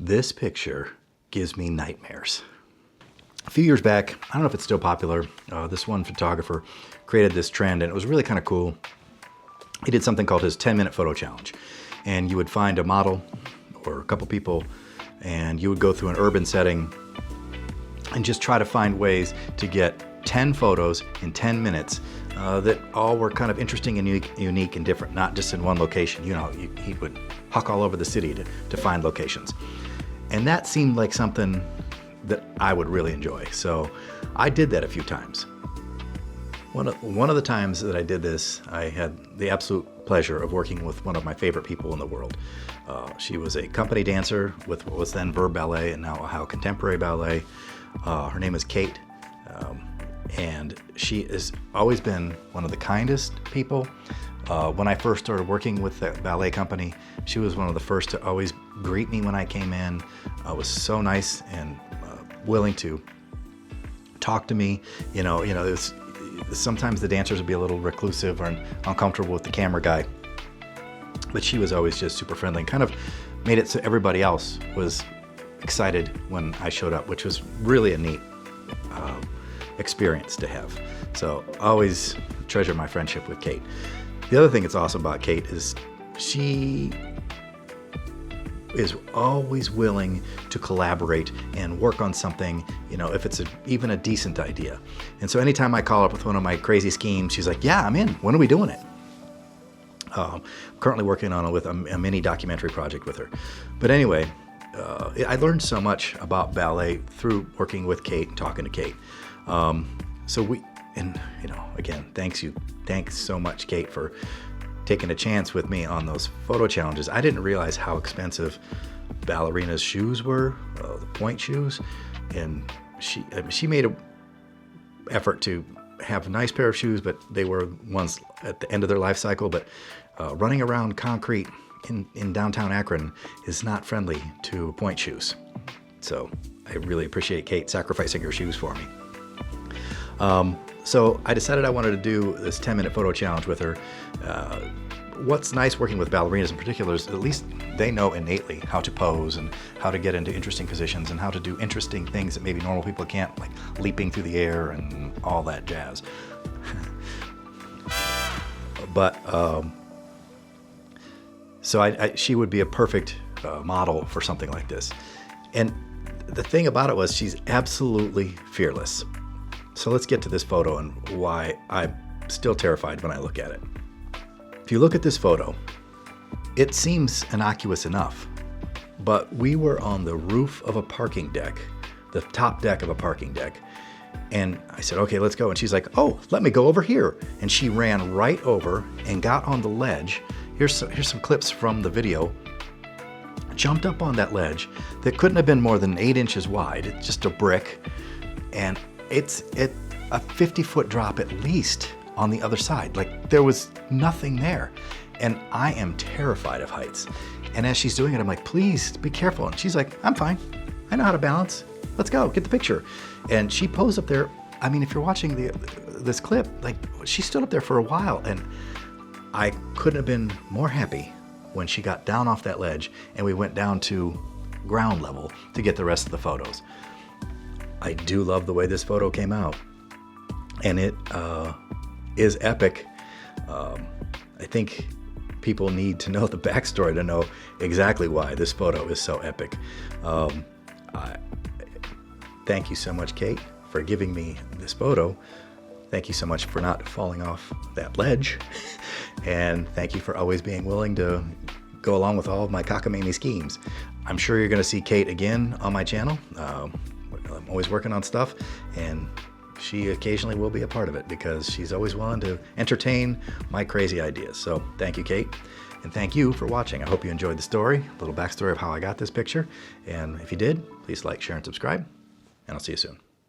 This picture gives me nightmares. A few years back, I don't know if it's still popular, this one photographer created this trend, and it was really kind of cool. He did something called his 10-minute photo challenge. And you would find a model or a couple people, and you would go through an urban setting and just try to find ways to get 10 photos in 10 minutes that all were kind of interesting and unique and different, not just in one location. You know, he would huck all over the city to find locations. And that seemed like something that I would really enjoy. So I did that a few times. One of the times that I did this, I had the absolute pleasure of working with one of my favorite people in the world. She was a company dancer with what was then Verb Ballet and now Ohio Contemporary Ballet. Her name is Kate, and she has always been one of the kindest people. When I first started working with the ballet company, she was one of the first to always greet me when I came in. Was so nice and willing to talk to me. You know, it was, sometimes the dancers would be a little reclusive or uncomfortable with the camera guy, but she was always just super friendly and kind of made it so everybody else was excited when I showed up, which was really a neat experience to have. So I always treasure my friendship with Kate. The other thing that's awesome about Kate is she is always willing to collaborate and work on something, you know, if it's even a decent idea. And so anytime I call up with one of my crazy schemes, she's like, yeah, I'm in. When are we doing it? I'm currently working on with a mini documentary project with her. But anyway, I learned so much about ballet through working with Kate and talking to Kate. Again, thanks so much, Kate, for taking a chance with me on those photo challenges. I didn't realize how expensive ballerina's shoes were, the pointe shoes, and she made an effort to have a nice pair of shoes, but they were ones at the end of their life cycle. But running around concrete in downtown Akron is not friendly to pointe shoes. So I really appreciate Kate sacrificing her shoes for me. So I decided I wanted to do this 10-minute photo challenge with her. What's nice working with ballerinas in particular is at least they know innately how to pose and how to get into interesting positions and how to do interesting things that maybe normal people can't, like leaping through the air and all that jazz. But so she would be a perfect model for something like this. And the thing about it was she's absolutely fearless. So let's get to this photo and why I'm still terrified when I look at it. If you look at this photo, it seems innocuous enough, but we were on the roof of a parking deck, the top deck of a parking deck. And I said, okay, let's go. And she's like, oh, let me go over here. And she ran right over and got on the ledge. Here's some clips from the video. Jumped up on that ledge that couldn't have been more than 8 inches wide. It's just a brick. And it's a 50-foot drop at least on the other side. Like there was nothing there. And I am terrified of heights. And as she's doing it, I'm like, please be careful. And she's like, I'm fine. I know how to balance. Let's go, get the picture. And she posed up there. I mean, if you're watching this clip, like she stood up there for a while, and I couldn't have been more happy when she got down off that ledge and we went down to ground level to get the rest of the photos. I do love the way this photo came out, and it is epic. I think people need to know the backstory to know exactly why this photo is so epic. Thank you so much, Kate, for giving me this photo. Thank you so much for not falling off that ledge. And thank you for always being willing to go along with all of my cockamamie schemes. I'm sure you're going to see Kate again on my channel. I'm always working on stuff, and she occasionally will be a part of it because she's always willing to entertain my crazy ideas. So thank you, Kate, and thank you for watching. I hope you enjoyed the story, a little backstory of how I got this picture. And if you did, please like, share, and subscribe, and I'll see you soon.